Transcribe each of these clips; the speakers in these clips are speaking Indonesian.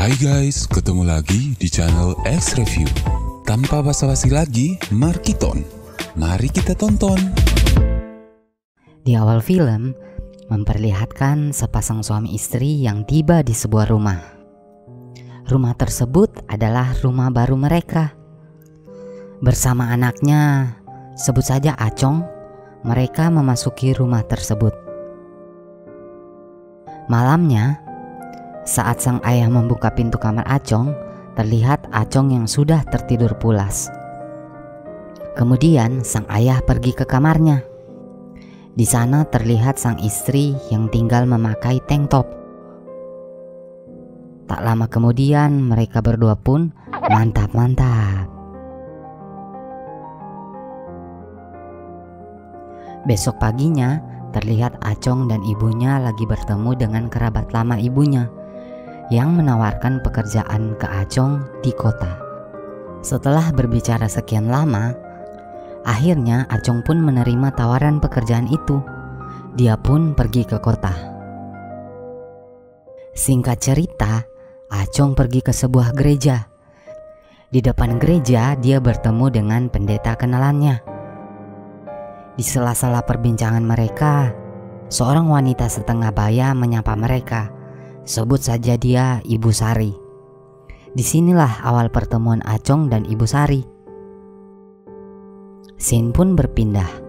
Hai guys, ketemu lagi di channel X Review. Tanpa basa-basi lagi, mari kita tonton. Di awal film, memperlihatkan sepasang suami istri yang tiba di sebuah rumah. Rumah tersebut adalah rumah baru mereka. Bersama anaknya, sebut saja Acong, mereka memasuki rumah tersebut. Malamnya, saat sang ayah membuka pintu kamar Acong, terlihat Acong yang sudah tertidur pulas. Kemudian sang ayah pergi ke kamarnya. Di sana terlihat sang istri yang tinggal memakai tank top. Tak lama kemudian mereka berdua pun mantap-mantap. Besok paginya terlihat Acong dan ibunya lagi bertemu dengan kerabat lama ibunya yang menawarkan pekerjaan ke Acong di kota. Setelah berbicara sekian lama, akhirnya Acong pun menerima tawaran pekerjaan itu. Dia pun pergi ke kota. Singkat cerita, Acong pergi ke sebuah gereja. Di depan gereja, dia bertemu dengan pendeta kenalannya. Di sela-sela perbincangan mereka, seorang wanita setengah baya menyapa mereka. Sebut saja dia Ibu Sari. Disinilah awal pertemuan Acong dan Ibu Sari. Scene pun berpindah.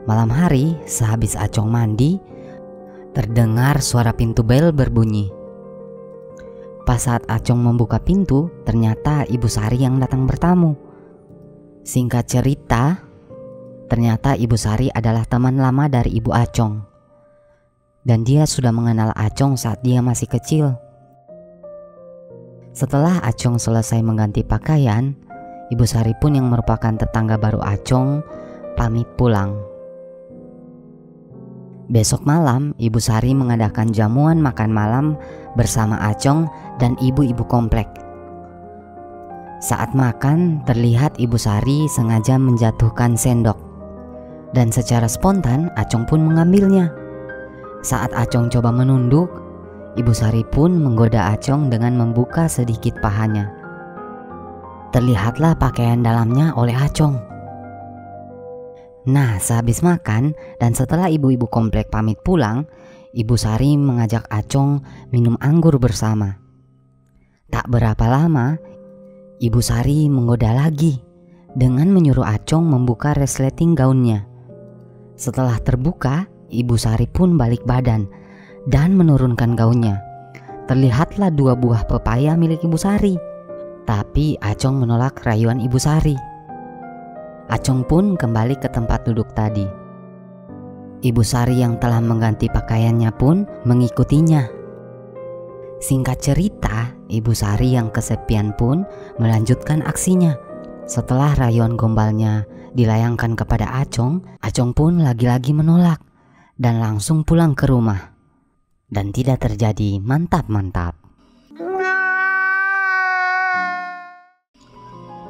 Malam hari, sehabis Acong mandi, terdengar suara pintu bel berbunyi. Pas saat Acong membuka pintu, ternyata Ibu Sari yang datang bertamu. Singkat cerita, ternyata Ibu Sari adalah teman lama dari Ibu Acong. Dan dia sudah mengenal Acong saat dia masih kecil. Setelah Acong selesai mengganti pakaian, Ibu Sari pun yang merupakan tetangga baru Acong pamit pulang. Besok malam, Ibu Sari mengadakan jamuan makan malam bersama Acong dan ibu-ibu komplek. Saat makan, terlihat Ibu Sari sengaja menjatuhkan sendok. Dan secara spontan, Acong pun mengambilnya. Saat Acong coba menunduk, Ibu Sari pun menggoda Acong dengan membuka sedikit pahanya. Terlihatlah pakaian dalamnya oleh Acong. Nah, sehabis makan dan setelah ibu-ibu komplek pamit pulang, Ibu Sari mengajak Acong minum anggur bersama. Tak berapa lama, Ibu Sari menggoda lagi dengan menyuruh Acong membuka resleting gaunnya. Setelah terbuka, Ibu Sari pun balik badan dan menurunkan gaunnya. Terlihatlah 2 buah pepaya milik Ibu Sari. Tapi Acong menolak rayuan Ibu Sari. Acong pun kembali ke tempat duduk tadi. Ibu Sari yang telah mengganti pakaiannya pun mengikutinya. Singkat cerita, Ibu Sari yang kesepian pun melanjutkan aksinya. Setelah rayuan gombalnya dilayangkan kepada Acong, Acong pun lagi-lagi menolak dan langsung pulang ke rumah. Dan tidak terjadi mantap-mantap.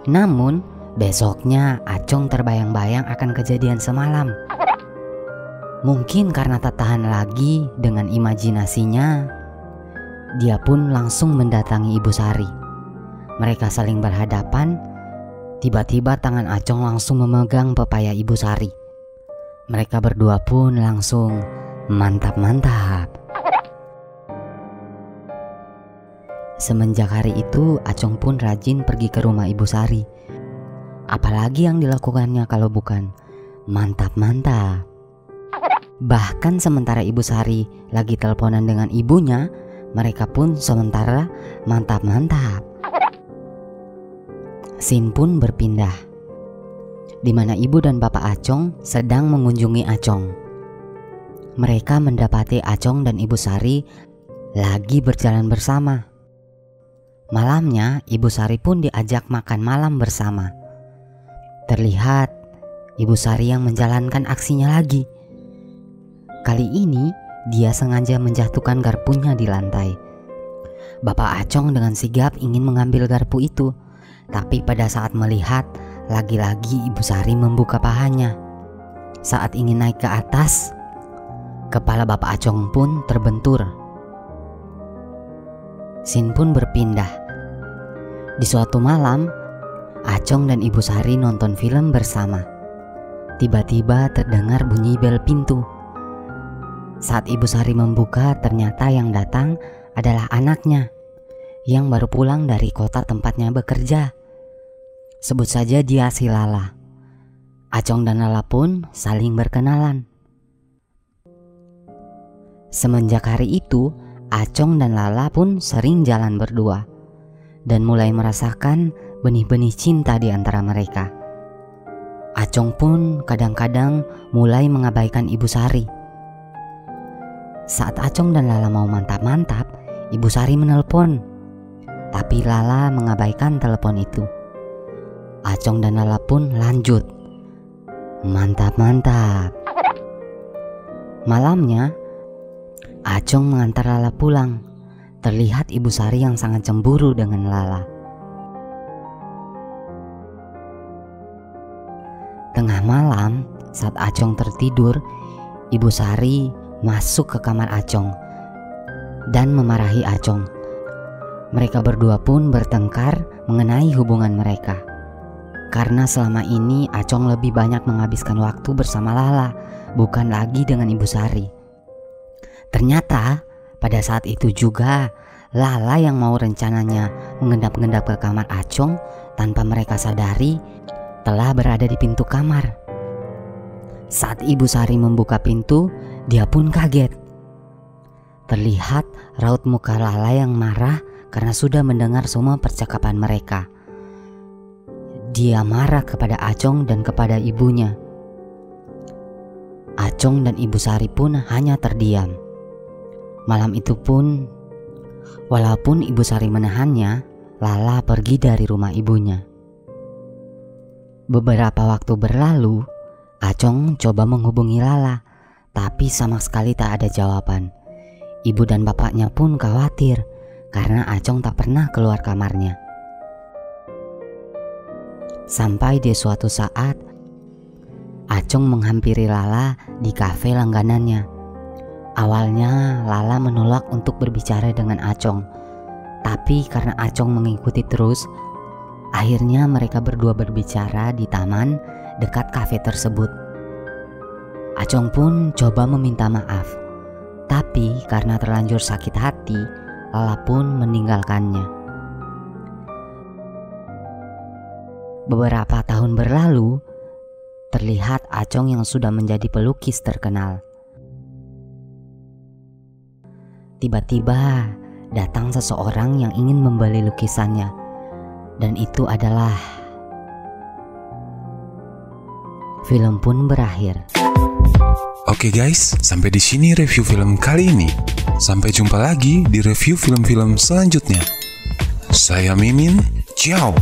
Namun, besoknya Acong terbayang-bayang akan kejadian semalam. Mungkin karena tak tahan lagi dengan imajinasinya, dia pun langsung mendatangi Ibu Sari. Mereka saling berhadapan. Tiba-tiba tangan Acong langsung memegang pepaya Ibu Sari. Mereka berdua pun langsung mantap-mantap. Semenjak hari itu, Acong pun rajin pergi ke rumah Ibu Sari. Apalagi yang dilakukannya kalau bukan mantap-mantap. Bahkan sementara Ibu Sari lagi teleponan dengan ibunya, mereka pun sementara mantap-mantap. Scene pun berpindah, di mana ibu dan bapak Acong sedang mengunjungi Acong. Mereka mendapati Acong dan Ibu Sari lagi berjalan bersama. Malamnya, Ibu Sari pun diajak makan malam bersama. Terlihat Ibu Sari yang menjalankan aksinya lagi. Kali ini dia sengaja menjatuhkan garpunya di lantai. Bapak Acong dengan sigap ingin mengambil garpu itu, tapi pada saat melihat, lagi-lagi Ibu Sari membuka pahanya. Saat ingin naik ke atas, kepala Bapak Acong pun terbentur. scene pun berpindah. Di suatu malam, Acong dan Ibu Sari nonton film bersama. Tiba-tiba terdengar bunyi bel pintu. Saat Ibu Sari membuka, ternyata yang datang adalah anaknya yang baru pulang dari kota tempatnya bekerja. Sebut saja dia si Lala. Acong dan Lala pun saling berkenalan. Semenjak hari itu, Acong dan Lala pun sering jalan berdua dan mulai merasakan benih-benih cinta di antara mereka. Acong pun kadang-kadang mulai mengabaikan Ibu Sari. Saat Acong dan Lala mau mantap-mantap, Ibu Sari menelpon, tapi Lala mengabaikan telepon itu. Acong dan Lala pun lanjut mantap-mantap. Malamnya, Acong mengantar Lala pulang. Terlihat Ibu Sari yang sangat cemburu dengan Lala. Tengah malam, saat Acong tertidur, Ibu Sari masuk ke kamar Acong dan memarahi Acong. Mereka berdua pun bertengkar mengenai hubungan mereka. Karena selama ini Acong lebih banyak menghabiskan waktu bersama Lala, bukan lagi dengan Ibu Sari. Ternyata pada saat itu juga Lala yang mau rencananya mengendap-endap ke kamar Acong tanpa mereka sadari telah berada di pintu kamar. Saat Ibu Sari membuka pintu, dia pun kaget. Terlihat raut muka Lala yang marah karena sudah mendengar semua percakapan mereka. Dia marah kepada Acong dan kepada ibunya. Acong dan Ibu Sari pun hanya terdiam. Malam itu pun, walaupun Ibu Sari menahannya, Lala pergi dari rumah ibunya. Beberapa waktu berlalu, Acong coba menghubungi Lala, tapi sama sekali tak ada jawaban. Ibu dan bapaknya pun khawatir karena Acong tak pernah keluar kamarnya. Sampai di suatu saat, Acong menghampiri Lala di kafe langganannya. Awalnya Lala menolak untuk berbicara dengan Acong, tapi karena Acong mengikuti terus, akhirnya mereka berdua berbicara di taman dekat kafe tersebut. Acong pun coba meminta maaf, tapi karena terlanjur sakit hati, Lala pun meninggalkannya. Beberapa tahun berlalu, terlihat Acong yang sudah menjadi pelukis terkenal. Tiba-tiba datang seseorang yang ingin membeli lukisannya, dan itu adalah... Film pun berakhir. Oke guys, sampai di sini review film kali ini. Sampai jumpa lagi di review film-film selanjutnya. Saya Mimin, ciao.